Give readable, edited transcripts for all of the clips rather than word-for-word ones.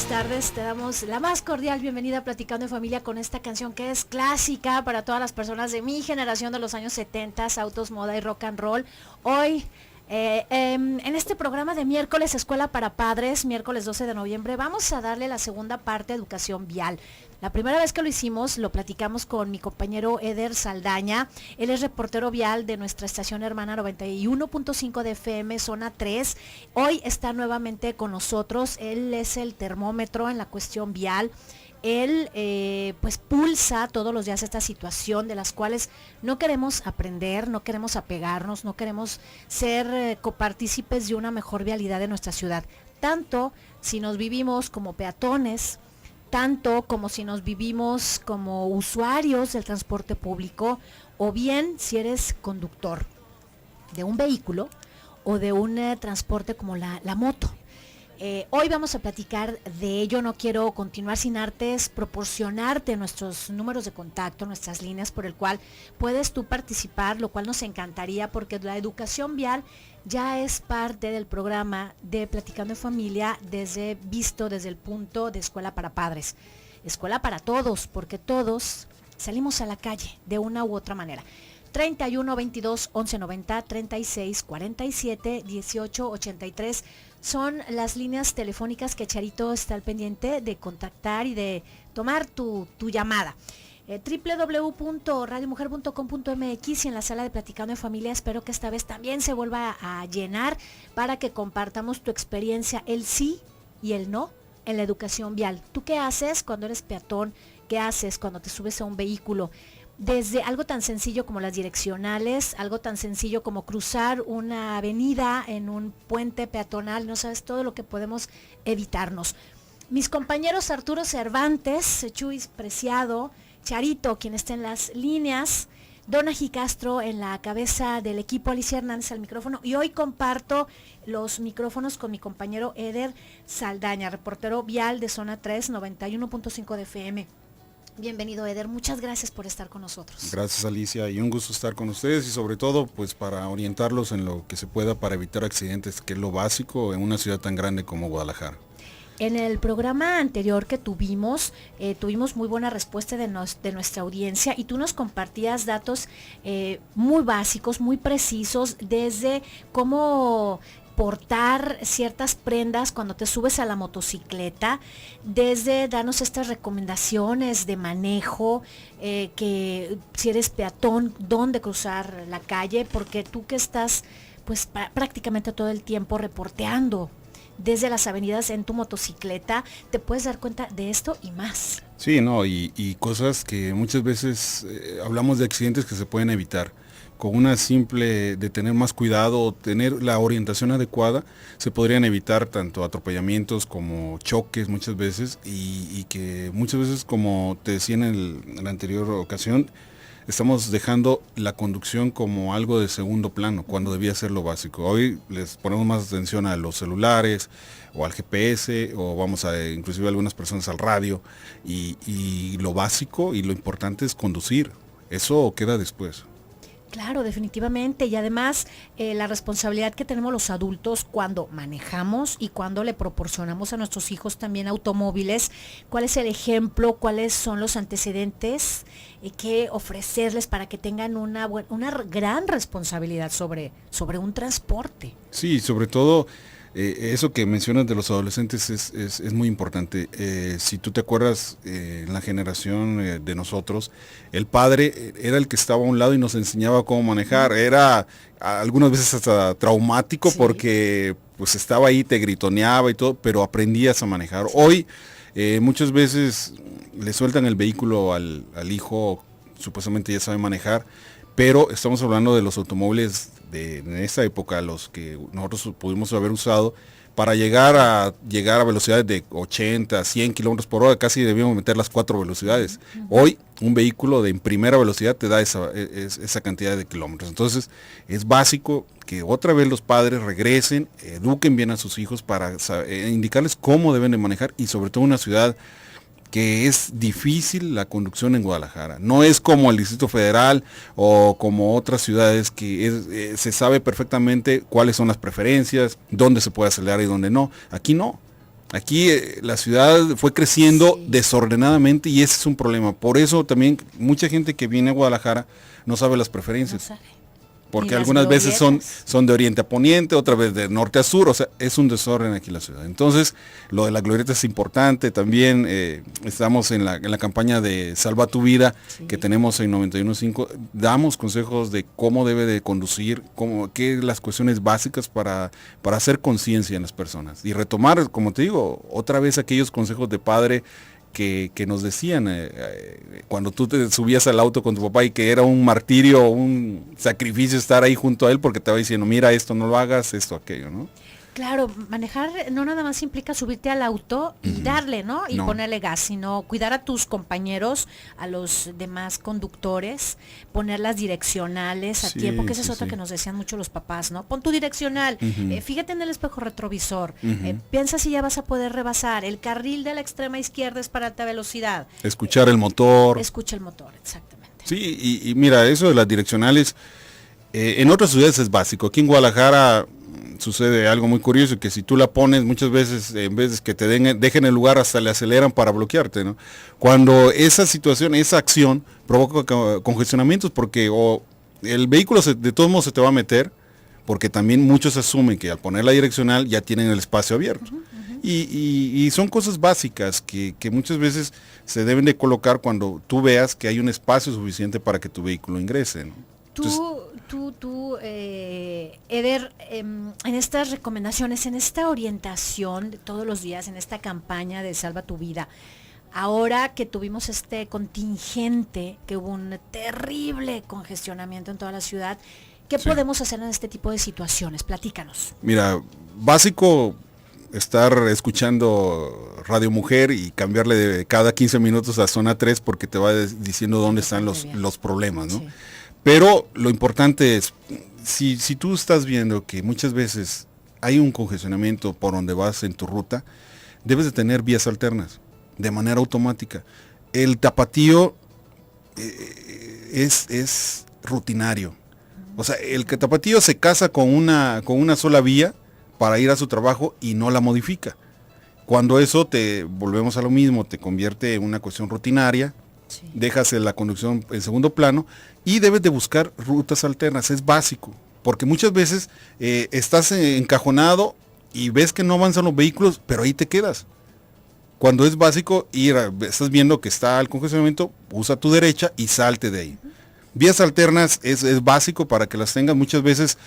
tardes, te damos la más cordial bienvenida a Platicando en Familia con esta canción que es clásica para todas las personas de mi generación de los años 70, autos, moda y rock and roll. Hoy, en este programa de miércoles Escuela para Padres, miércoles 12 de noviembre, vamos a darle la segunda parte de educación vial. La primera vez que lo hicimos, lo platicamos con mi compañero Eder Saldaña. Él es reportero vial de nuestra estación hermana 91.5 de FM, zona 3. Hoy está nuevamente con nosotros. Él es el termómetro en la cuestión vial. Él pues pulsa todos los días esta situación de las cuales no queremos aprender, no queremos apegarnos, no queremos ser copartícipes de una mejor vialidad de nuestra ciudad. Tanto si nos vivimos como peatones, tanto como si nos vivimos como usuarios del transporte público, o bien si eres conductor de un vehículo o de un transporte como la moto. Hoy vamos a platicar de ello. No quiero continuar sin antes proporcionarte nuestros números de contacto, nuestras líneas por el cual puedes tú participar, lo cual nos encantaría porque la educación vial ya es parte del programa de Platicando en Familia visto desde el punto de escuela para padres, escuela para todos, porque todos salimos a la calle de una u otra manera. 31 22 11 90 36 47 18 83 son las líneas telefónicas que Charito está al pendiente de contactar y de tomar tu llamada. www.radiomujer.com.mx y en la sala de Platicando en Familia espero que esta vez también se vuelva a llenar para que compartamos tu experiencia, el sí y el no en la educación vial. ¿Tú qué haces cuando eres peatón? ¿Qué haces cuando te subes a un vehículo? Desde algo tan sencillo como las direccionales, algo tan sencillo como cruzar una avenida en un puente peatonal, no sabes todo lo que podemos evitarnos. Mis compañeros Arturo Cervantes, Chuy Preciado, Charito, quien está en las líneas, Donaji Castro en la cabeza del equipo, Alicia Hernández al micrófono, y hoy comparto los micrófonos con mi compañero Eder Saldaña, reportero vial de Zona 3, 91.5 de FM. Bienvenido, Eder, muchas gracias por estar con nosotros. Gracias, Alicia, y un gusto estar con ustedes y sobre todo pues para orientarlos en lo que se pueda para evitar accidentes, que es lo básico en una ciudad tan grande como Guadalajara. En el programa anterior que tuvimos muy buena respuesta de nuestra audiencia y tú nos compartías datos muy básicos, muy precisos, desde cómo portar ciertas prendas cuando te subes a la motocicleta, desde darnos estas recomendaciones de manejo, que si eres peatón, dónde cruzar la calle, porque tú que estás pues prácticamente todo el tiempo reporteando desde las avenidas en tu motocicleta, te puedes dar cuenta de esto y más. Sí, no, y cosas que muchas veces hablamos de accidentes que se pueden evitar. Con una simple de tener más cuidado, tener la orientación adecuada, se podrían evitar tanto atropellamientos como choques muchas veces y que muchas veces, como te decía en la anterior ocasión, estamos dejando la conducción como algo de segundo plano, cuando debía ser lo básico. Hoy les ponemos más atención a los celulares o al GPS, o vamos a inclusive algunas personas al radio, y lo básico y lo importante es conducir. Eso queda después. Claro, definitivamente, y además la responsabilidad que tenemos los adultos cuando manejamos y cuando le proporcionamos a nuestros hijos también automóviles, cuál es el ejemplo, cuáles son los antecedentes que ofrecerles para que tengan una gran responsabilidad sobre un transporte. Sí, sobre todo eso que mencionas de los adolescentes es muy importante. Si tú te acuerdas, en la generación de nosotros, el padre era el que estaba a un lado y nos enseñaba cómo manejar. Era algunas veces hasta traumático, sí, porque pues estaba ahí, te gritoneaba y todo, pero aprendías a manejar. Hoy muchas veces le sueltan el vehículo al hijo, supuestamente ya sabe manejar, pero estamos hablando de los automóviles en esa época, los que nosotros pudimos haber usado para llegar a velocidades de 80, 100 kilómetros por hora, casi debíamos meter las 4 velocidades. Hoy un vehículo en primera velocidad te da esa cantidad de kilómetros. Entonces es básico que otra vez los padres regresen, eduquen bien a sus hijos para indicarles cómo deben de manejar, y sobre todo en una ciudad que es difícil la conducción en Guadalajara. No es como el Distrito Federal o como otras ciudades que se sabe perfectamente cuáles son las preferencias, dónde se puede acelerar y dónde no. Aquí no. Aquí la ciudad fue creciendo Sí. desordenadamente y ese es un problema. Por eso también mucha gente que viene a Guadalajara no sabe las No preferencias. sabe. Ni Porque las algunas veces glorietas. son de oriente a poniente, otra vez de norte a sur, o sea, es un desorden aquí en la ciudad. Entonces, lo de la glorieta es importante, también estamos en la campaña de Salva tu Vida, Sí. que tenemos en 91.5, damos consejos de cómo debe de conducir, qué las cuestiones básicas para hacer conciencia en las personas. Y retomar, como te digo, otra vez aquellos consejos de padre que nos decían cuando tú te subías al auto con tu papá y que era un martirio, un sacrificio estar ahí junto a él porque te va diciendo, mira, esto no lo hagas, esto, aquello, ¿no? Claro, manejar no nada más implica subirte al auto y darle, ¿no? Y No. ponerle gas, sino cuidar a tus compañeros, a los demás conductores, poner las direccionales a Sí, tiempo, que esa es sí, otra sí. que nos decían mucho los papás, ¿no? Pon tu direccional, fíjate en el espejo retrovisor, Ujú. piensa si ya vas a poder rebasar, el carril de la extrema izquierda es para alta velocidad, Escuchar el motor. escucha el motor, exactamente. Sí, y mira, eso de las direccionales, en otras ciudades es básico. Aquí en Guadalajara sucede algo muy curioso, que si tú la pones muchas veces, en vez de que te dejen el lugar, hasta le aceleran para bloquearte, ¿no? Cuando esa situación, esa acción provoca congestionamientos, porque o el vehículo de todos modos se te va a meter, porque también muchos asumen que al poner la direccional ya tienen el espacio abierto. Y son cosas básicas que muchas veces se deben de colocar cuando tú veas que hay un espacio suficiente para que tu vehículo ingrese, ¿no? Entonces, Eder, en estas recomendaciones, en esta orientación de todos los días, en esta campaña de Salva tu Vida, ahora que tuvimos este contingente, que hubo un terrible congestionamiento en toda la ciudad, ¿qué Sí. podemos hacer en este tipo de situaciones? Platícanos. mira, básico estar escuchando Radio Mujer y cambiarle de cada 15 minutos a zona 3 porque te va diciendo dónde están Bastante bien. los problemas, ¿no? Sí. Pero lo importante es, si tú estás viendo que muchas veces hay un congestionamiento por donde vas en tu ruta, debes de tener vías alternas, de manera automática. El tapatío es rutinario. O sea, el que tapatío se casa con una sola vía para ir a su trabajo y no la modifica. Cuando eso volvemos a lo mismo, te convierte en una cuestión rutinaria, Sí. dejas la conducción en segundo plano y debes de buscar rutas alternas, es básico, porque muchas veces estás encajonado y ves que no avanzan los vehículos, pero ahí te quedas. Cuando es básico estás viendo que está el congestionamiento, usa tu derecha y salte de ahí. Vías alternas es básico para que las tengas. Muchas veces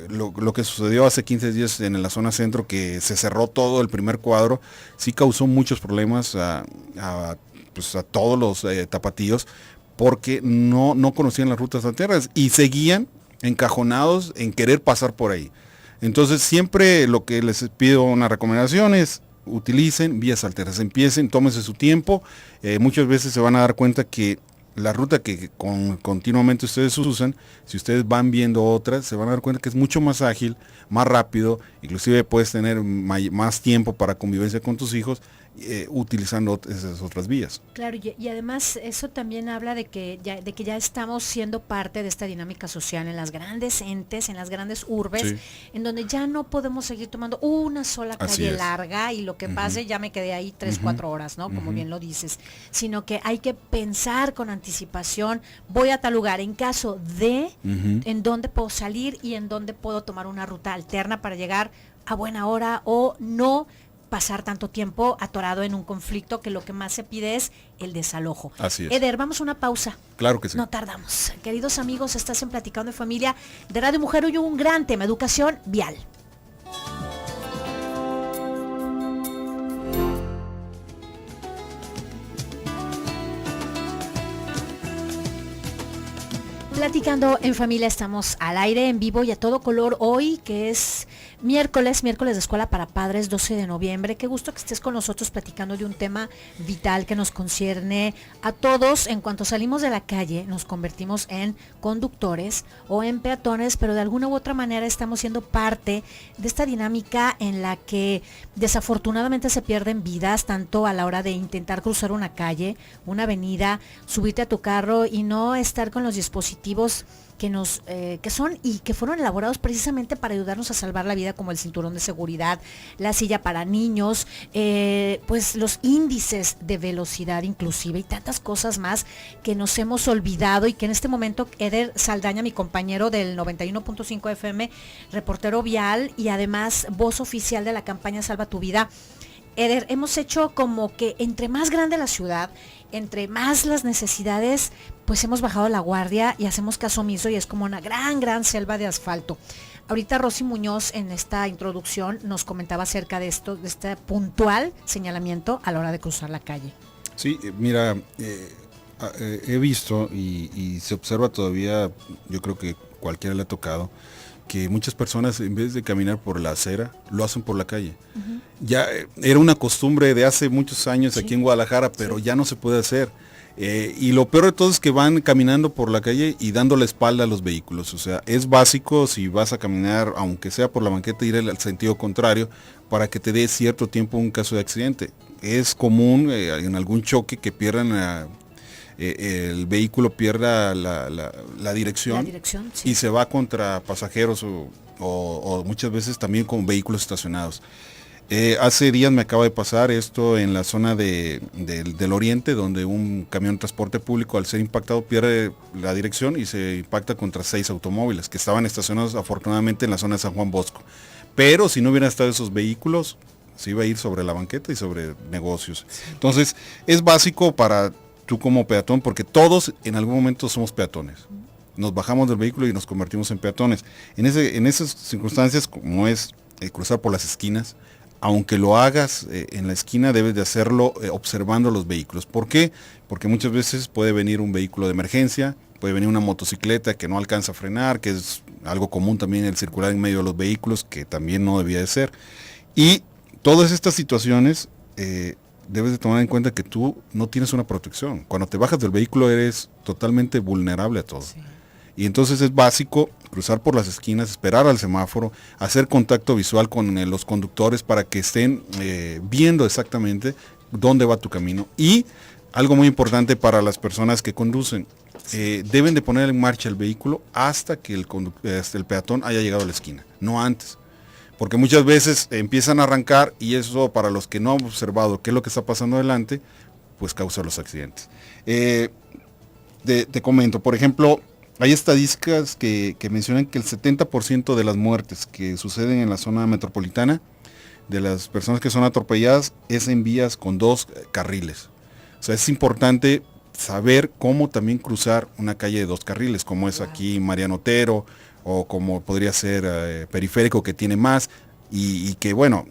lo que sucedió hace 15 días en la zona centro, que se cerró todo el primer cuadro, sí causó muchos problemas a todos los tapatíos, porque no conocían las rutas alternas y seguían encajonados en querer pasar por ahí. Entonces siempre lo que les pido una recomendación es utilicen vías alternas, tómense su tiempo. Muchas veces se van a dar cuenta que la ruta que continuamente ustedes usan, si ustedes van viendo otras, se van a dar cuenta que es mucho más ágil, más rápido, inclusive puedes tener más tiempo para convivencia con tus hijos utilizando esas otras vías. Claro, y además eso también habla de que ya estamos siendo parte de esta dinámica social en las grandes entes, en las grandes urbes, Sí. en donde ya no podemos seguir tomando una sola Así calle es. larga y lo que pase ya me quedé ahí 3-4 horas, ¿no? Como bien lo dices, sino que hay que pensar con anticipación, voy a tal lugar, en caso de, en dónde puedo salir y en dónde puedo tomar una ruta alterna para llegar a buena hora o no pasar tanto tiempo atorado en un conflicto, que lo que más se pide es el desalojo. Así es. Eder, vamos a una pausa. Claro que sí. No tardamos. Queridos amigos, estás en Platicando de Familia de Radio Mujer. Hoy un gran tema, educación vial. Platicando en Familia, estamos al aire, en vivo y a todo color hoy, que es miércoles de Escuela para Padres, 12 de noviembre. Qué gusto que estés con nosotros platicando de un tema vital que nos concierne a todos. En cuanto salimos de la calle, nos convertimos en conductores o en peatones, pero de alguna u otra manera estamos siendo parte de esta dinámica en la que desafortunadamente se pierden vidas, tanto a la hora de intentar cruzar una calle, una avenida, subirte a tu carro y no estar con los dispositivos que son y que fueron elaborados precisamente para ayudarnos a salvar la vida, como el cinturón de seguridad, la silla para niños, pues los índices de velocidad inclusive y tantas cosas más que nos hemos olvidado y que en este momento Eder Saldaña, mi compañero del 91.5 FM, reportero vial y además voz oficial de la campaña Salva tu Vida. Eder, hemos hecho como que entre más grande la ciudad, entre más las necesidades, pues hemos bajado la guardia y hacemos caso omiso y es como una gran selva de asfalto. Ahorita Rosy Muñoz en esta introducción nos comentaba acerca de esto, de este puntual señalamiento a la hora de cruzar la calle. Sí, mira, he visto y se observa todavía, yo creo que cualquiera le ha tocado, que muchas personas en vez de caminar por la acera, lo hacen por la calle. Uh-huh. Ya era una costumbre de hace muchos años aquí en Guadalajara, pero ya no se puede hacer. Y lo peor de todo es que van caminando por la calle y dando la espalda a los vehículos. O sea, es básico si vas a caminar, aunque sea por la banqueta, ir al sentido contrario para que te dé cierto tiempo un caso de accidente. Es común en algún choque que pierdan el vehículo pierda la dirección, sí, y se va contra pasajeros o muchas veces también con vehículos estacionados. Hace días me acaba de pasar esto en la zona del oriente, donde un camión de transporte público al ser impactado pierde la dirección y se impacta contra 6 automóviles que estaban estacionados afortunadamente en la zona de San Juan Bosco. Pero si no hubieran estado esos vehículos, se iba a ir sobre la banqueta y sobre negocios. Sí. Entonces, es básico para tú como peatón, porque todos en algún momento somos peatones. Nos bajamos del vehículo y nos convertimos en peatones. En esas circunstancias, como es cruzar por las esquinas, aunque lo hagas en la esquina, debes de hacerlo observando los vehículos. ¿Por qué? Porque muchas veces puede venir un vehículo de emergencia, puede venir una motocicleta que no alcanza a frenar, que es algo común también el circular en medio de los vehículos, que también no debía de ser. Y todas estas situaciones debes de tomar en cuenta que tú no tienes una protección. Cuando te bajas del vehículo eres totalmente vulnerable a todo. Sí. Y entonces es básico cruzar por las esquinas, esperar al semáforo, hacer contacto visual con los conductores para que estén viendo exactamente dónde va tu camino. Y algo muy importante para las personas que conducen, deben de poner en marcha el vehículo hasta que el peatón haya llegado a la esquina, no antes. Porque muchas veces empiezan a arrancar y eso, para los que no han observado qué es lo que está pasando adelante, pues causa los accidentes. Te comento, por ejemplo, hay estadísticas que mencionan que el 70% de las muertes que suceden en la zona metropolitana, de las personas que son atropelladas, es en vías con 2 carriles. O sea, es importante saber cómo también cruzar una calle de 2 carriles, como es aquí Mariano Otero, o como podría ser Periférico, que tiene más, y que bueno,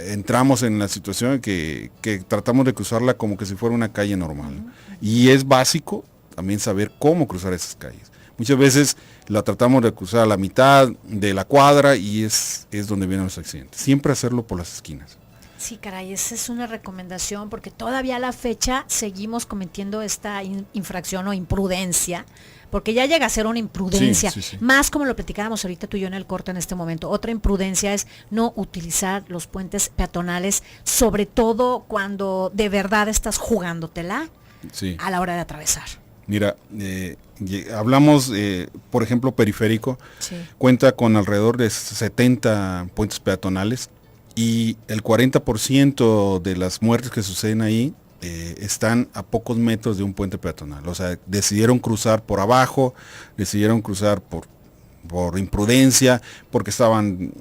entramos en la situación que tratamos de cruzarla como que si fuera una calle normal. Uh-huh. Y es básico también saber cómo cruzar esas calles. Muchas veces la tratamos de cruzar a la mitad de la cuadra y es donde vienen los accidentes. Siempre hacerlo por las esquinas. Sí, caray, esa es una recomendación porque todavía a la fecha seguimos cometiendo esta infracción o imprudencia, porque ya llega a ser una imprudencia, sí. Más como lo platicábamos ahorita tú y yo en el corte en este momento. Otra imprudencia es no utilizar los puentes peatonales, sobre todo cuando de verdad estás jugándotela a la hora de atravesar. Mira, hablamos, por ejemplo, Periférico, cuenta con alrededor de 70 puentes peatonales y el 40% de las muertes que suceden ahí están a pocos metros de un puente peatonal. O sea, decidieron cruzar por abajo, decidieron cruzar por imprudencia, porque estaban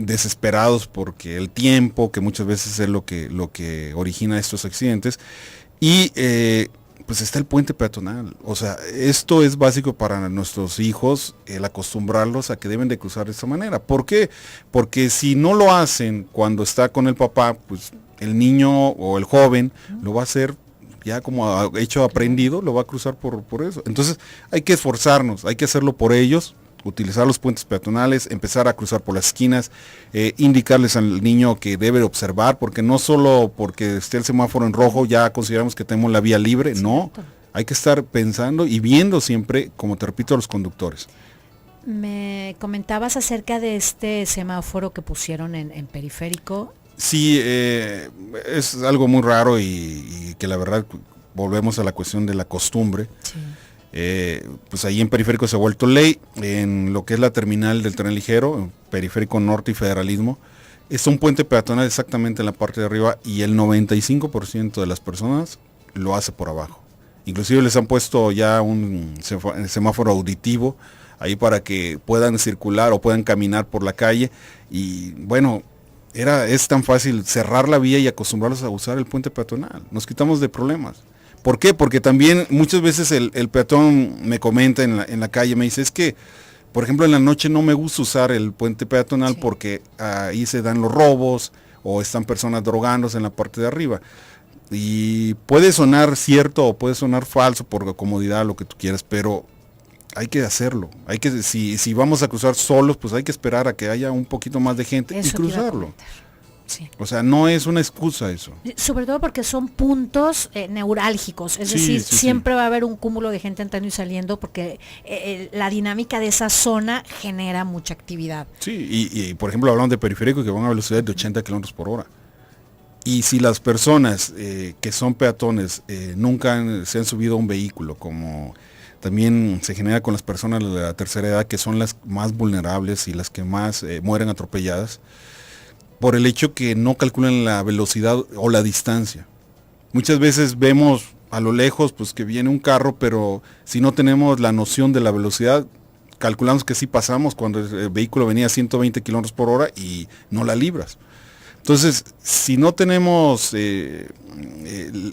desesperados, porque el tiempo, que muchas veces es lo que origina estos accidentes, y pues está el puente peatonal. O sea, esto es básico para nuestros hijos, el acostumbrarlos a que deben de cruzar de esta manera. ¿Por qué? Porque si no lo hacen cuando está con el papá, pues el niño o el joven lo va a hacer ya como hecho aprendido, lo va a cruzar por eso. Entonces hay que esforzarnos, hay que hacerlo por ellos, utilizar los puentes peatonales, empezar a cruzar por las esquinas, indicarles al niño que debe observar, porque no solo porque esté el semáforo en rojo ya consideramos que tenemos la vía libre, no, hay que estar pensando y viendo siempre, como te repito, a los conductores. Me comentabas acerca de este semáforo que pusieron en Periférico. Sí, es algo muy raro y que la verdad volvemos a la cuestión de la costumbre. Sí. Pues ahí en Periférico se ha vuelto ley, en lo que es la terminal del tren ligero, Periférico Norte y Federalismo, es un puente peatonal exactamente en la parte de arriba y el 95% de las personas lo hace por abajo. Inclusive les han puesto ya un semáforo auditivo ahí para que puedan circular o puedan caminar por la calle y bueno, es tan fácil cerrar la vía y acostumbrarlos a usar el puente peatonal. Nos quitamos de problemas. ¿Por qué? Porque también muchas veces el peatón me comenta en la calle, me dice, es que, por ejemplo, en la noche no me gusta usar el puente peatonal porque ahí se dan los robos o están personas drogándose en la parte de arriba. Y puede sonar cierto o puede sonar falso por comodidad, lo que tú quieras, pero hay que hacerlo. Si vamos a cruzar solos, pues hay que esperar a que haya un poquito más de gente y cruzarlo. Sí. O sea, no es una excusa eso. Sobre todo porque son puntos neurálgicos, es decir, siempre va a haber un cúmulo de gente entrando y saliendo porque la dinámica de esa zona genera mucha actividad. Sí, y por ejemplo hablamos de periférico que van a velocidades de 80 kilómetros por hora. Y si las personas que son peatones nunca se han subido a un vehículo, como también se genera con las personas de la tercera edad, que son las más vulnerables y las que más mueren atropelladas, por el hecho que no calculan la velocidad o la distancia. Muchas veces vemos a lo lejos pues que viene un carro, pero si no tenemos la noción de la velocidad, calculamos que sí pasamos cuando el vehículo venía a 120 kilómetros por hora y no la libras. Entonces, si no tenemos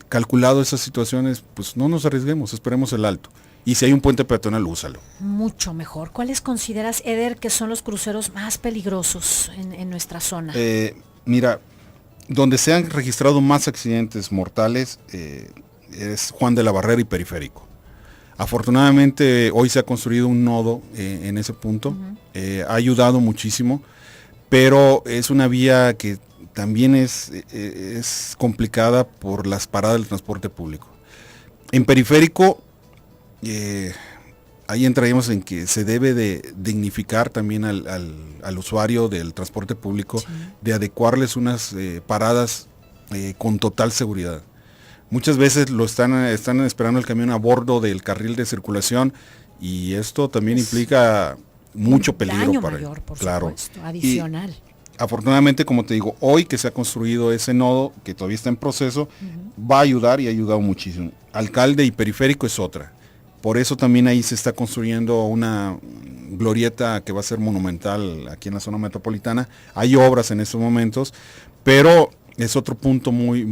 calculado esas situaciones, pues no nos arriesguemos, esperemos el alto. Y si hay un puente peatonal, úsalo. Mucho mejor. ¿Cuáles consideras, Eder, que son los cruceros más peligrosos en nuestra zona? Mira, donde se han registrado más accidentes mortales es Juan de la Barrera y Periférico. Afortunadamente, hoy se ha construido un nodo en ese punto. Ha ayudado muchísimo, pero es una vía que también es complicada por las paradas del transporte público. En Periférico, ahí entraríamos en que se debe de dignificar también al usuario del transporte público, de adecuarles unas paradas con total seguridad. Muchas veces están esperando el camión a bordo del carril de circulación y esto también implica mucho peligro daño para mayor, por claro. supuesto, adicional. Y, afortunadamente, como te digo, hoy que se ha construido ese nodo, que todavía está en proceso, va a ayudar y ha ayudado muchísimo. Alcalde y Periférico es otra. Por eso también ahí se está construyendo una glorieta que va a ser monumental aquí en la zona metropolitana. Hay obras en estos momentos, pero es otro punto muy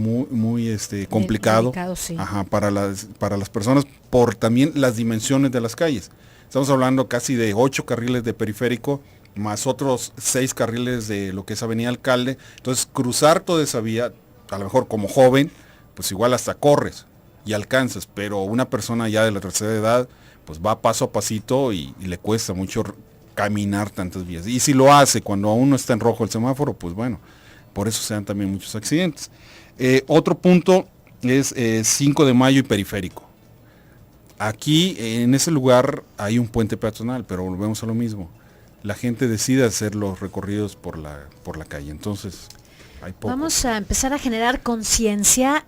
complicado sí. para las personas por también las dimensiones de las calles. Estamos hablando casi de 8 carriles de Periférico, más otros 6 carriles de lo que es Avenida Alcalde. Entonces, cruzar toda esa vía, a lo mejor como joven, pues igual hasta corres y alcanzas, pero una persona ya de la tercera edad, pues va paso a pasito y le cuesta mucho caminar tantas vías. Y si lo hace cuando aún no está en rojo el semáforo, pues bueno, por eso se dan también muchos accidentes. Otro punto es 5 de Mayo y Periférico. Aquí, en ese lugar, hay un puente peatonal, pero volvemos a lo mismo. La gente decide hacer los recorridos por la calle, entonces hay poco. Vamos a empezar a generar conciencia,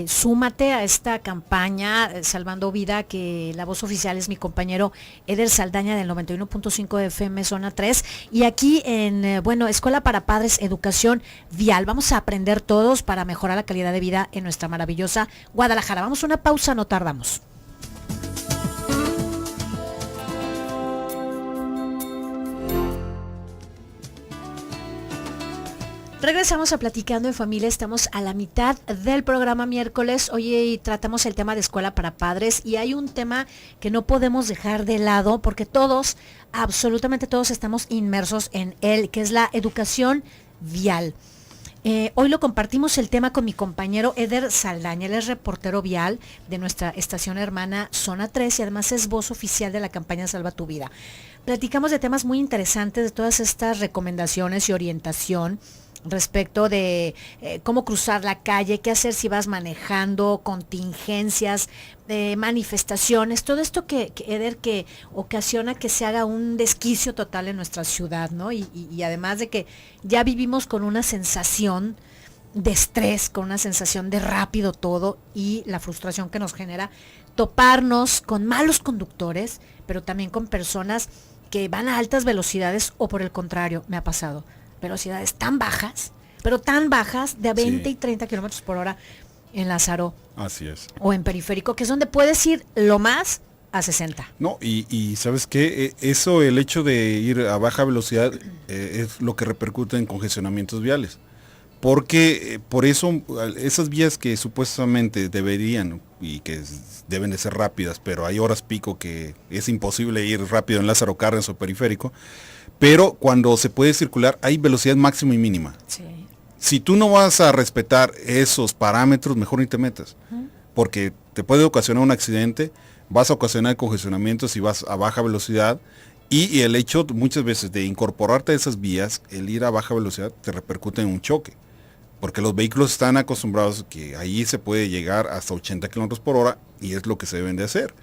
súmate a esta campaña Salvando Vida, que la voz oficial es mi compañero Eder Saldaña del 91.5 de FM Zona 3, y aquí en, Escuela para Padres, Educación Vial, vamos a aprender todos para mejorar la calidad de vida en nuestra maravillosa Guadalajara. Vamos a una pausa, no tardamos. Regresamos a Platicando en Familia, estamos a la mitad del programa miércoles. Hoy tratamos el tema de escuela para padres y hay un tema que no podemos dejar de lado porque todos, absolutamente todos estamos inmersos en él, que es la educación vial. Hoy lo compartimos el tema con mi compañero Eder Saldaña, él es reportero vial de nuestra estación hermana Zona 3 y además es voz oficial de la campaña Salva tu Vida. Platicamos de temas muy interesantes, de todas estas recomendaciones y orientación respecto de cómo cruzar la calle, qué hacer si vas manejando, contingencias, manifestaciones, todo esto Eder, que ocasiona que se haga un desquicio total en nuestra ciudad, ¿no? Y además de que ya vivimos con una sensación de estrés, con una sensación de rápido todo y la frustración que nos genera toparnos con malos conductores, pero también con personas que van a altas velocidades o por el contrario, me ha pasado, velocidades tan bajas, pero tan bajas de a 20 y 30 kilómetros por hora en Lázaro. Así es. O en Periférico, que es donde puedes ir lo más a 60. No, y ¿sabes qué? Eso, el hecho de ir a baja velocidad es lo que repercute en congestionamientos viales. Porque por eso esas vías que supuestamente deberían y que deben de ser rápidas, pero hay horas pico que es imposible ir rápido en Lázaro Cárdenas o Periférico, pero cuando se puede circular hay velocidad máxima y mínima. Sí. Si tú no vas a respetar esos parámetros, mejor ni te metas, porque te puede ocasionar un accidente, vas a ocasionar congestionamientos si vas a baja velocidad. Y el hecho muchas veces de incorporarte a esas vías, el ir a baja velocidad te repercute en un choque. Porque los vehículos están acostumbrados que ahí se puede llegar hasta 80 kilómetros por hora y es lo que se deben de hacer.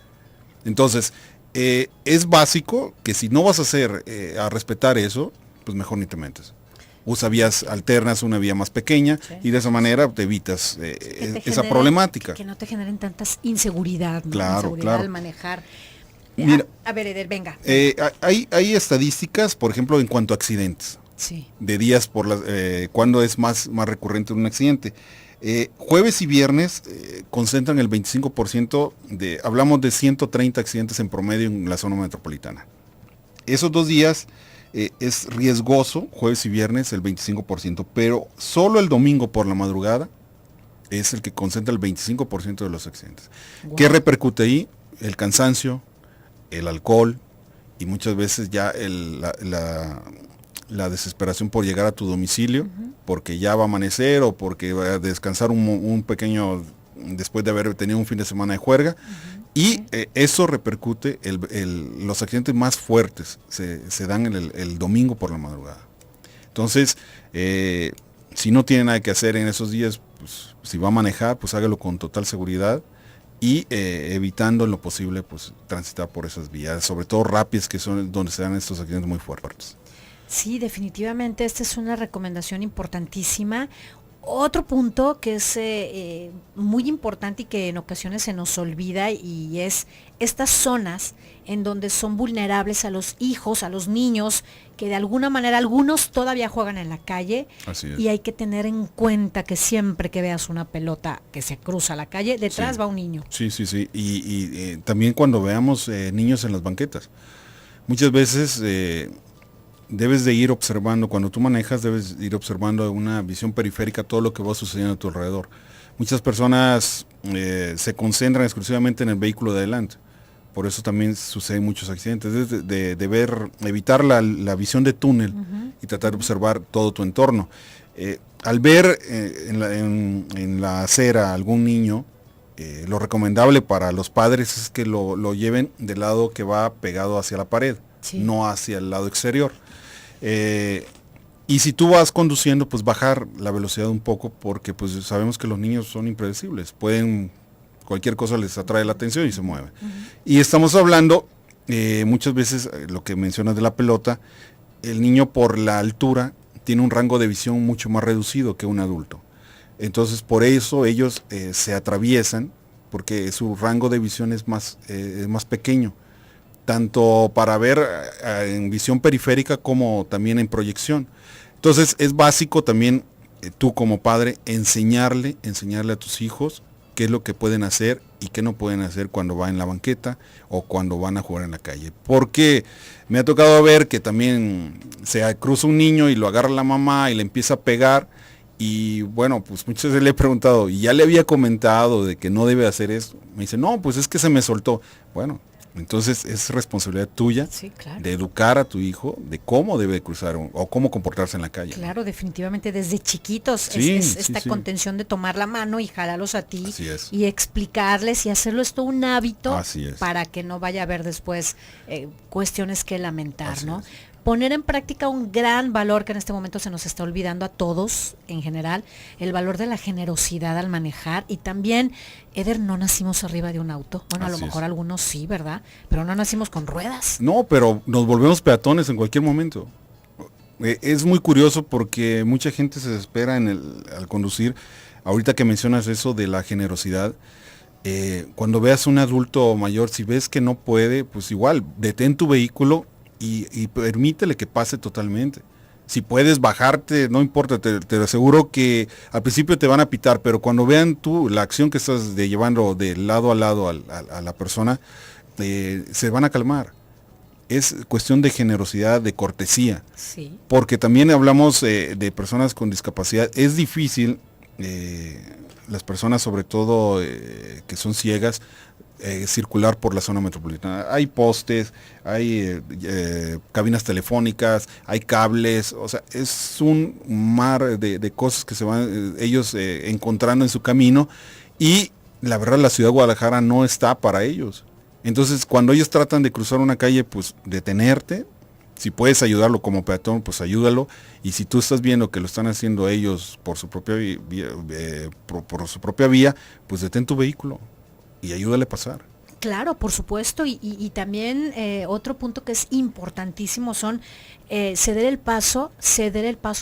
Entonces, es básico que si no vas a hacer, a respetar eso, pues mejor ni te metes. Usa vías alternas, una vía más pequeña, sí, y de esa manera te evitas esa problemática. Que no te generen tantas inseguridad, ¿no? Claro, inseguridad claro. Al manejar. Mira, a ver, Eder, venga. Hay estadísticas, por ejemplo, en cuanto a accidentes. Sí. De días por cuando es más recurrente un accidente. Jueves y viernes concentran el 25% hablamos de 130 accidentes en promedio en la zona metropolitana. Esos 2 días es riesgoso, jueves y viernes el 25%, pero solo el domingo por la madrugada es el que concentra el 25% de los accidentes. Wow. ¿Qué repercute ahí? El cansancio, el alcohol y muchas veces ya la desesperación por llegar a tu domicilio, porque ya va a amanecer o porque va a descansar un pequeño, después de haber tenido un fin de semana de juerga, y eso repercute, los accidentes más fuertes se dan el domingo por la madrugada. Entonces, si no tiene nada que hacer en esos días, pues, si va a manejar, pues hágalo con total seguridad y evitando en lo posible pues transitar por esas vías, sobre todo rápidas, que son donde se dan estos accidentes muy fuertes. Sí, definitivamente esta es una recomendación importantísima. Otro punto que es muy importante y que en ocasiones se nos olvida y es estas zonas en donde son vulnerables a los hijos, a los niños, que de alguna manera algunos todavía juegan en la calle. Así es. Y hay que tener en cuenta que siempre que veas una pelota que se cruza la calle, detrás sí. va un niño. Sí. Y también cuando veamos niños en las banquetas. Muchas veces debes de ir observando, cuando tú manejas, debes ir observando una visión periférica todo lo que va sucediendo a tu alrededor. Muchas personas se concentran exclusivamente en el vehículo de adelante. Por eso también suceden muchos accidentes. Debes evitar la visión de túnel y tratar de observar todo tu entorno. Al ver en la acera algún niño, lo recomendable para los padres es que lo lleven del lado que va pegado hacia la pared, sí, no hacia el lado exterior. Y si tú vas conduciendo, pues bajar la velocidad un poco, porque pues sabemos que los niños son impredecibles, cualquier cosa les atrae la atención y se mueve. Y estamos hablando, muchas veces, lo que mencionas de la pelota, el niño por la altura tiene un rango de visión mucho más reducido que un adulto. Entonces por eso ellos se atraviesan, porque su rango de visión es más pequeño, tanto para ver en visión periférica como también en proyección. Entonces es básico también tú como padre enseñarle a tus hijos qué es lo que pueden hacer y qué no pueden hacer cuando van en la banqueta o cuando van a jugar en la calle. Porque me ha tocado ver que también se cruza un niño y lo agarra la mamá y le empieza a pegar. Y bueno, pues muchas veces le he preguntado, y ya le había comentado de que no debe hacer eso. Me dice, no, pues es que se me soltó. Bueno, entonces es responsabilidad tuya, sí, claro, de educar a tu hijo de cómo debe cruzar o cómo comportarse en la calle. Claro, definitivamente desde chiquitos sí, esta contención de tomar la mano y jalarlos a ti es, y explicarles y hacerlo esto un hábito para que no vaya a haber después cuestiones que lamentar, así ¿no? Es. Poner en práctica un gran valor que en este momento se nos está olvidando a todos en general, el valor de la generosidad al manejar y también, Eder, no nacimos arriba de un auto. Bueno, así a lo mejor algunos sí, ¿verdad? Pero no nacimos con ruedas. No, pero nos volvemos peatones en cualquier momento. Es muy curioso porque mucha gente se desespera al conducir. Ahorita que mencionas eso de la generosidad, cuando veas un adulto mayor, si ves que no puede, pues igual, detén tu vehículo y permítele que pase totalmente. Si puedes bajarte, no importa, te aseguro que al principio te van a pitar, pero cuando vean tú la acción que estás llevando de lado a lado a la persona, se van a calmar. Es cuestión de generosidad, de cortesía. Sí. Porque también hablamos de personas con discapacidad. Es difícil, las personas sobre todo que son ciegas, circular por la zona metropolitana. Hay postes, hay cabinas telefónicas, hay cables, o sea, es un mar de cosas que se van ellos encontrando en su camino, y la verdad la ciudad de Guadalajara no está para ellos. Entonces, cuando ellos tratan de cruzar una calle, pues detenerte. Si puedes ayudarlo como peatón, pues ayúdalo. Y si tú estás viendo que lo están haciendo ellos por su propia vía, por su propia vía, pues detén tu vehículo y ayúdale a pasar. Claro, por supuesto, y también otro punto que es importantísimo son ceder el paso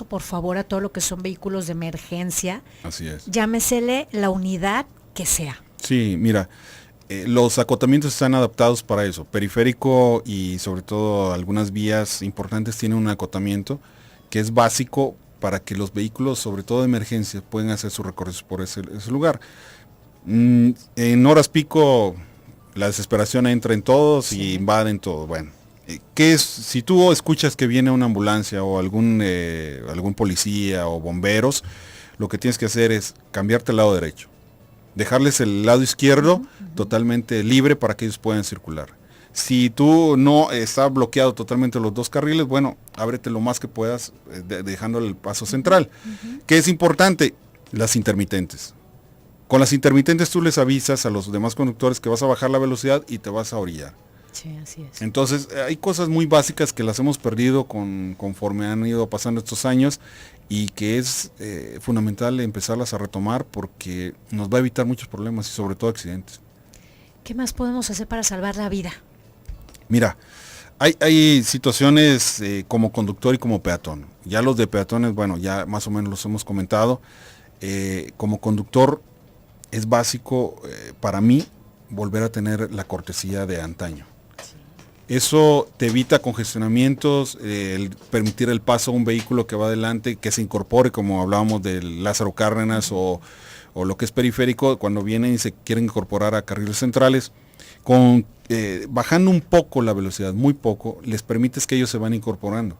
por favor a todo lo que son vehículos de emergencia. Así es. Llámesele la unidad que sea. Sí, mira, los acotamientos están adaptados para eso. Periférico y sobre todo algunas vías importantes tienen un acotamiento que es básico para que los vehículos, sobre todo de emergencia, puedan hacer sus recorridos por ese lugar. En horas pico la desesperación entra en todos y invaden todo. Bueno, ¿qué es? Si tú escuchas que viene una ambulancia o algún policía o bomberos, lo que tienes que hacer es cambiarte al lado derecho. Dejarles el lado izquierdo totalmente libre para que ellos puedan circular. Si tú no está bloqueado totalmente los dos carriles, bueno, ábrete lo más que puedas, dejándole el paso central. ¿Qué es importante? Las intermitentes. Con las intermitentes tú les avisas a los demás conductores que vas a bajar la velocidad y te vas a orillar. Sí, así es. Entonces, hay cosas muy básicas que las hemos perdido conforme han ido pasando estos años, y que es fundamental empezarlas a retomar porque nos va a evitar muchos problemas y sobre todo accidentes. ¿Qué más podemos hacer para salvar la vida? Mira, hay situaciones como conductor y como peatón. Ya los de peatones, bueno, ya más o menos los hemos comentado. Como conductor es básico para mí volver a tener la cortesía de antaño. Eso te evita congestionamientos, el permitir el paso a un vehículo que va adelante, que se incorpore, como hablábamos del Lázaro Cárdenas o lo que es periférico, cuando vienen y se quieren incorporar a carriles centrales, bajando un poco la velocidad, muy poco, les permites que ellos se van incorporando.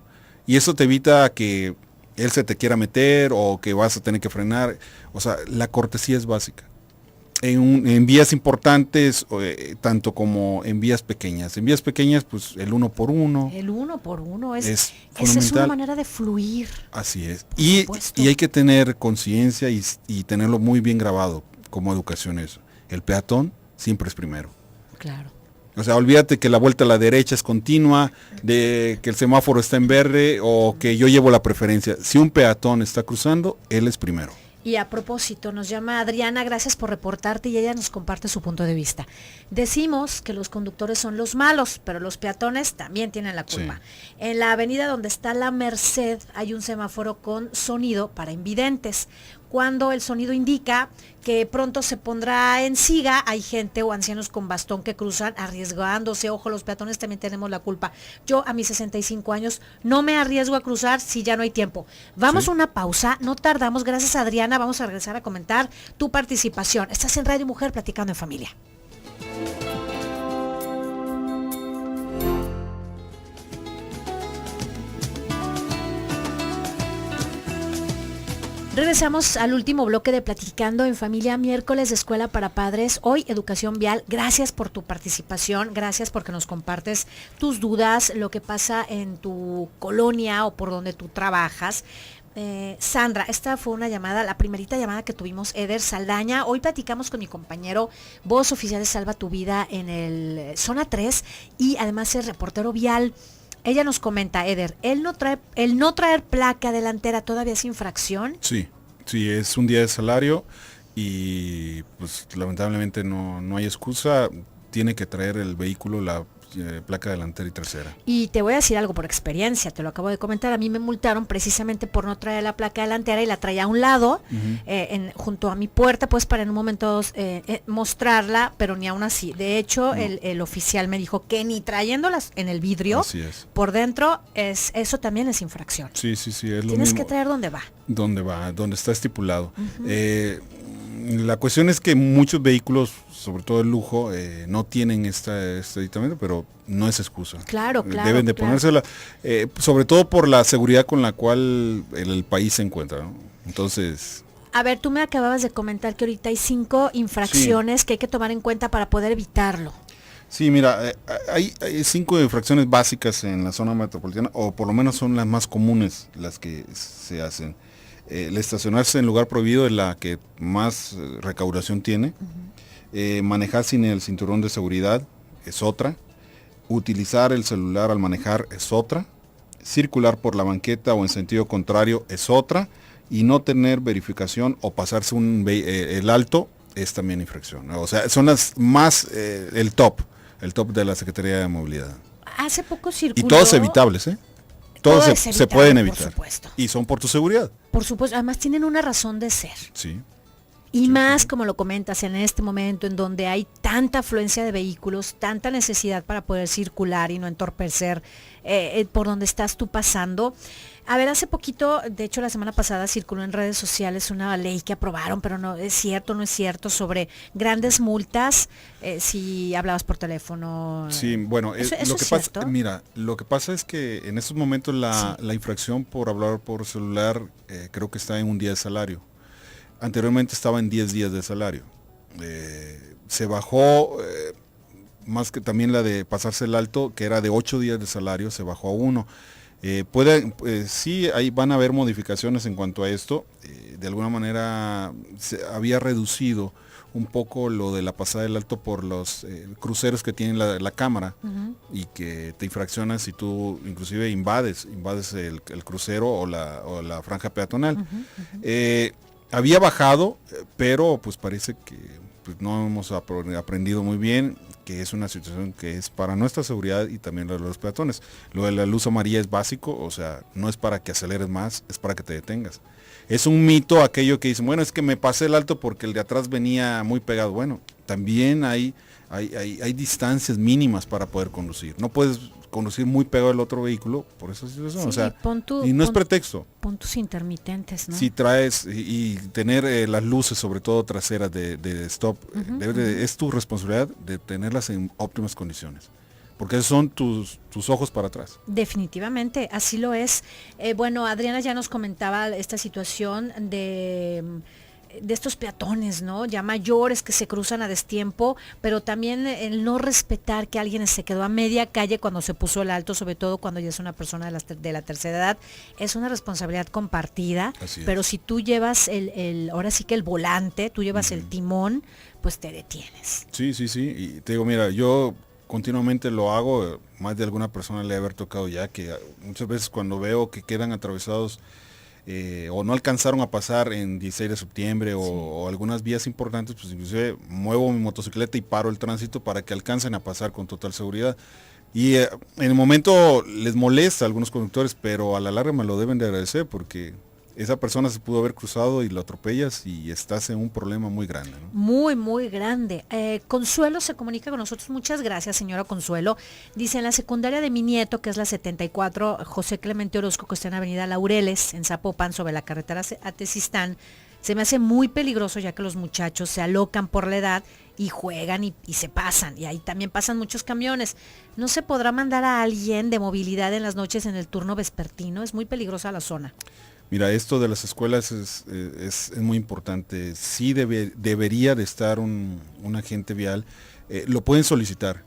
Y eso te evita que él se te quiera meter o que vas a tener que frenar. O sea, la cortesía es básica. En vías importantes, tanto como en vías pequeñas. En vías pequeñas, pues el 1 por 1. El 1 por 1 es fundamental. Esa es una manera de fluir. Así es. Y hay que tener conciencia y tenerlo muy bien grabado como educación eso. El peatón siempre es primero. Claro. O sea, olvídate que la vuelta a la derecha es continua, de que el semáforo está en verde o que yo llevo la preferencia. Si un peatón está cruzando, él es primero. Y a propósito, nos llama Adriana, gracias por reportarte, y ella nos comparte su punto de vista. Decimos que los conductores son los malos, pero los peatones también tienen la culpa. Sí. En la avenida donde está la Merced hay un semáforo con sonido para invidentes. Cuando el sonido indica que pronto se pondrá en siga, hay gente o ancianos con bastón que cruzan arriesgándose. Ojo, los peatones también tenemos la culpa. Yo a mis 65 años no me arriesgo a cruzar si ya no hay tiempo. Vamos a una pausa, no tardamos. Gracias, Adriana. Vamos a regresar a comentar tu participación. Estás en Radio Mujer Platicando en Familia. Regresamos al último bloque de Platicando en Familia, miércoles de Escuela para Padres, hoy Educación Vial. Gracias por tu participación, gracias porque nos compartes tus dudas, lo que pasa en tu colonia o por donde tú trabajas. Sandra, esta fue una llamada, la primerita llamada que tuvimos, Eder Saldaña. Hoy platicamos con mi compañero, voz oficial de Salva tu Vida en el Zona 3 y además es reportero vial. Ella nos comenta, Eder, el no traer placa delantera todavía es infracción. Sí, es un día de salario y pues lamentablemente no hay excusa. Tiene que traer el vehículo placa delantera y trasera. Y te voy a decir algo por experiencia, te lo acabo de comentar, a mí me multaron precisamente por no traer la placa delantera y la traía a un lado, junto a mi puerta, pues para en un momento mostrarla, pero ni aún así. De hecho, no. el oficial me dijo que ni trayéndolas en el vidrio, por dentro, eso también es infracción. Sí, es lo mismo. Tienes que traer donde va. Donde está estipulado. La cuestión es que muchos vehículos, sobre todo el lujo, no tienen este aditamento, pero no es excusa. Claro. Deben de ponérsela, sobre todo por la seguridad con la cual el país se encuentra, ¿no? Entonces... A ver, tú me acababas de comentar que ahorita hay 5 infracciones que hay que tomar en cuenta para poder evitarlo. Sí, mira, hay 5 infracciones básicas en la zona metropolitana, o por lo menos son las más comunes las que se hacen. El estacionarse en lugar prohibido es la que más recaudación tiene. Manejar sin el cinturón de seguridad es otra. Utilizar el celular al manejar es otra. Circular por la banqueta o en sentido contrario es otra. Y no tener verificación o pasarse el alto es también infracción. O sea, son las más, el top de la Secretaría de Movilidad. Hace poco circuló... Y todos evitables, ¿eh? Todos se pueden evitar. Por supuesto. Y son por tu seguridad. Por supuesto, además tienen una razón de ser. Sí. Y más, como lo comentas, en este momento en donde hay tanta afluencia de vehículos, tanta necesidad para poder circular y no entorpecer por donde estás tú pasando. A ver, hace poquito, de hecho la semana pasada circuló en redes sociales una ley que aprobaron, pero no es cierto, sobre grandes multas si hablabas por teléfono. Sí, bueno, lo que pasa es que en estos momentos la infracción por hablar por celular creo que está en un día de salario. Anteriormente estaba en 10 días de salario. Se bajó, más que también la de pasarse el alto, que era de 8 días de salario, se bajó a 1. Sí, ahí van a haber modificaciones en cuanto a esto. De alguna manera se había reducido un poco lo de la pasada del alto por los cruceros que tienen la cámara y que te infraccionan si tú inclusive invades el crucero o la franja peatonal. Había bajado, pero pues parece que pues, no hemos aprendido muy bien, que es una situación que es para nuestra seguridad y también la de los peatones. Lo de la luz amarilla es básico, o sea, no es para que aceleres más, es para que te detengas. Es un mito aquello que dicen, bueno, es que me pasé el alto porque el de atrás venía muy pegado. Bueno, también hay distancias mínimas para poder conducir. No puedes conducir muy pegado al otro vehículo por esa situación. Sí, o sea, y no es pretexto. Puntos intermitentes, ¿no? Si traes y tener las luces, sobre todo traseras de stop, es tu responsabilidad de tenerlas en óptimas condiciones. Porque esos son tus ojos para atrás. Definitivamente, así lo es. Bueno, Adriana ya nos comentaba esta situación de estos peatones, ¿no? Ya mayores que se cruzan a destiempo, pero también el no respetar que alguien se quedó a media calle cuando se puso el alto, sobre todo cuando ya es una persona de la tercera edad, es una responsabilidad compartida, pero si tú llevas ahora sí que el volante, tú llevas el timón, pues te detienes. Sí, y te digo, mira, yo continuamente lo hago, más de alguna persona le ha haber tocado ya, que muchas veces cuando veo que quedan atravesados o no alcanzaron a pasar en 16 de septiembre o algunas vías importantes, pues inclusive muevo mi motocicleta y paro el tránsito para que alcancen a pasar con total seguridad. Y en el momento les molesta a algunos conductores, pero a la larga me lo deben de agradecer porque esa persona se pudo haber cruzado y lo atropellas y estás en un problema muy grande, ¿no? Muy grande. Consuelo se comunica con nosotros. Muchas gracias, señora Consuelo. Dice, en la secundaria de mi nieto, que es la 74, José Clemente Orozco, que está en Avenida Laureles, en Zapopan, sobre la carretera a Tezistán, se me hace muy peligroso ya que los muchachos se alocan por la edad y juegan y se pasan. Y ahí también pasan muchos camiones. ¿No se podrá mandar a alguien de movilidad en las noches en el turno vespertino? Es muy peligrosa la zona. Mira, esto de las escuelas es muy importante. Sí debería de estar un agente vial. Lo pueden solicitar.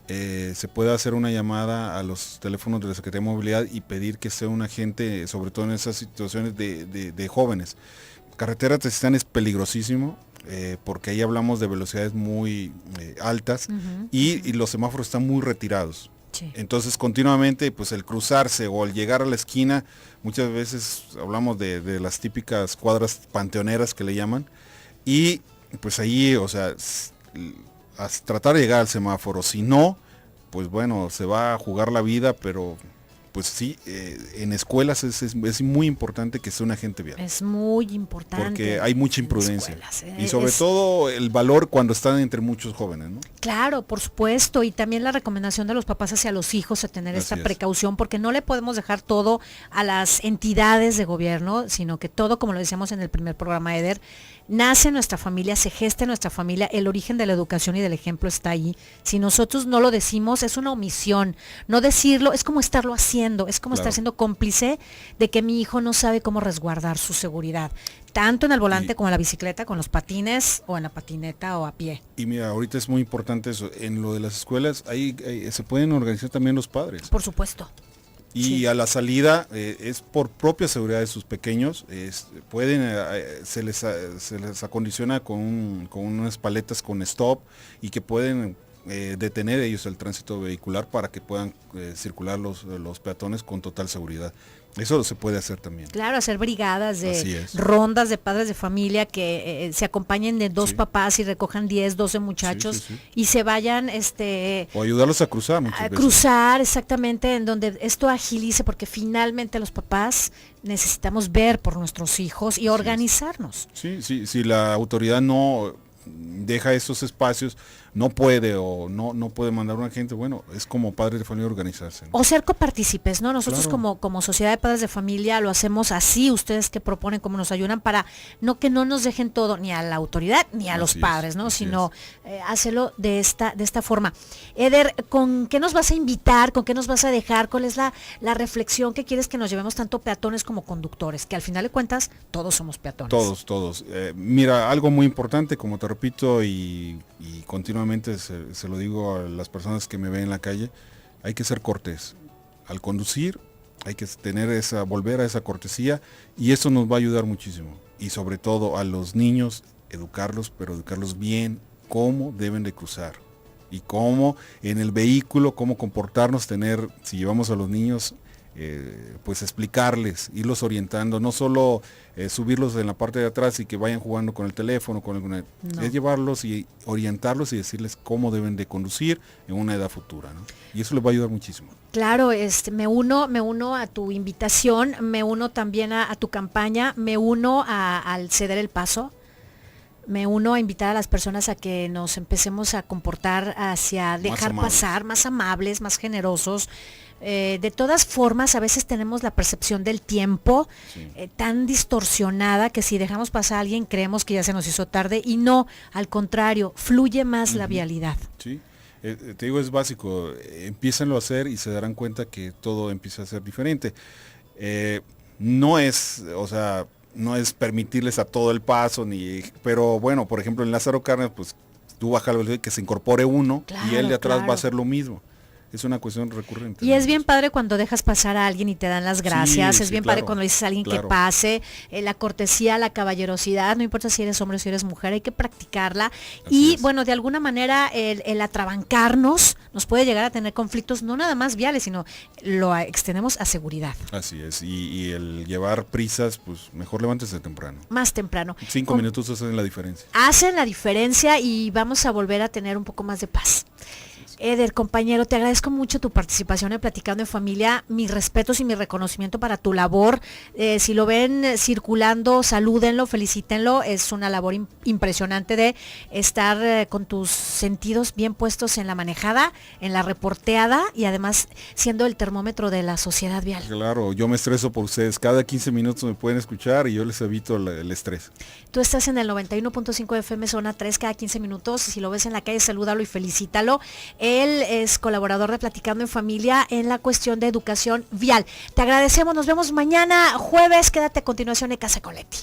Se puede hacer una llamada a los teléfonos de la Secretaría de Movilidad y pedir que sea un agente, sobre todo en esas situaciones de jóvenes. Carretera Tezistán es peligrosísimo porque ahí hablamos de velocidades muy altas y los semáforos están muy retirados. Sí. Entonces continuamente pues el cruzarse o el llegar a la esquina, muchas veces hablamos de las típicas cuadras panteoneras que le llaman, y pues ahí, o sea, tratar de llegar al semáforo, si no, pues bueno, se va a jugar la vida, pero pues sí, en escuelas es muy importante que sea un agente vial. Es muy importante. Porque hay mucha imprudencia. Escuelas, y sobre todo el valor cuando están entre muchos jóvenes, ¿no? Claro, por supuesto. Y también la recomendación de los papás hacia los hijos a tener esta precaución, porque no le podemos dejar todo a las entidades de gobierno, sino que todo, como lo decíamos en el primer programa, Eder, nace en nuestra familia, se gesta en nuestra familia, el origen de la educación y del ejemplo está ahí. Si nosotros no lo decimos, es una omisión. No decirlo es como estarlo haciendo, es como estar siendo cómplice de que mi hijo no sabe cómo resguardar su seguridad, tanto en el volante como en la bicicleta, con los patines o en la patineta o a pie. Y mira, ahorita es muy importante eso, en lo de las escuelas, ahí se pueden organizar también los padres. Por supuesto. Y a la salida es por propia seguridad de sus pequeños, se les acondiciona con unas paletas con stop y que pueden detener ellos el tránsito vehicular para que puedan circular los peatones con total seguridad. Eso se puede hacer también. Claro, hacer brigadas de rondas de padres de familia que se acompañen de dos papás y recojan 10, 12 muchachos y se vayan o ayudarlos a cruzar muchas veces. Cruzar, exactamente, en donde esto agilice, porque finalmente los papás necesitamos ver por nuestros hijos y organizarnos. Sí, si la autoridad no deja esos espacios, no puede o no puede mandar un agente, bueno, es como padres de familia organizarse, ¿no? O ser copartícipes, ¿no? Nosotros como sociedad de padres de familia lo hacemos así, ustedes que proponen, cómo nos ayudan para que no nos dejen todo, ni a la autoridad, ni a los padres, ¿no? Sino hacerlo de esta forma. Eder, ¿con qué nos vas a invitar? ¿Con qué nos vas a dejar? ¿Cuál es la reflexión que quieres que nos llevemos tanto peatones como conductores? Que al final de cuentas, todos somos peatones. Todos. Mira, algo muy importante, como te repito, y continuamente se lo digo a las personas que me ven en la calle, hay que ser cortés. Al conducir hay que volver a esa cortesía y eso nos va a ayudar muchísimo. Y sobre todo a los niños, educarlos, pero educarlos bien, cómo deben de cruzar. Y cómo en el vehículo, cómo comportarnos, si llevamos a los niños, pues explicarles, irlos orientando, no solo subirlos en la parte de atrás y que vayan jugando con el teléfono, es llevarlos y orientarlos y decirles cómo deben de conducir en una edad futura, ¿no? Y eso les va a ayudar muchísimo. Claro, me uno a tu invitación, me uno también a tu campaña, me uno al ceder el paso. Me uno a invitar a las personas a que nos empecemos a comportar hacia dejar pasar, más amables, más generosos. De todas formas, a veces tenemos la percepción del tiempo tan distorsionada que si dejamos pasar a alguien creemos que ya se nos hizo tarde y no, al contrario, fluye más la vialidad. Sí, te digo, es básico, empiécenlo a hacer y se darán cuenta que todo empieza a ser diferente. No es permitirles a todo el paso, pero bueno, por ejemplo en Lázaro Cárdenas, pues tú bajas que se incorpore uno y él de atrás va a hacer lo mismo. Es una cuestión recurrente. Y es bien padre cuando dejas pasar a alguien y te dan las gracias, es bien padre cuando dices a alguien que pase, la cortesía, la caballerosidad, no importa si eres hombre o si eres mujer, hay que practicarla. Bueno, de alguna manera el atrabancarnos nos puede llegar a tener conflictos, no nada más viales, sino lo extendemos a seguridad. Así es, y el llevar prisas, pues mejor levántese temprano. Más temprano. 5 minutos hacen la diferencia. Hacen la diferencia y vamos a volver a tener un poco más de paz. Eder, compañero, te agradezco mucho tu participación en Platicando en Familia, mis respetos y mi reconocimiento para tu labor. Si lo ven circulando, salúdenlo, felicítenlo, es una labor impresionante de estar con tus sentidos bien puestos en la manejada, en la reporteada y además siendo el termómetro de la sociedad vial. Claro, yo me estreso por ustedes, cada 15 minutos me pueden escuchar y yo les evito el estrés. Tú estás en el 91.5 FM Zona 3 cada 15 minutos, si lo ves en la calle salúdalo y felicítalo. Él es colaborador de Platicando en Familia en la cuestión de educación vial. Te agradecemos, nos vemos mañana jueves, quédate a continuación en Casa con Leti.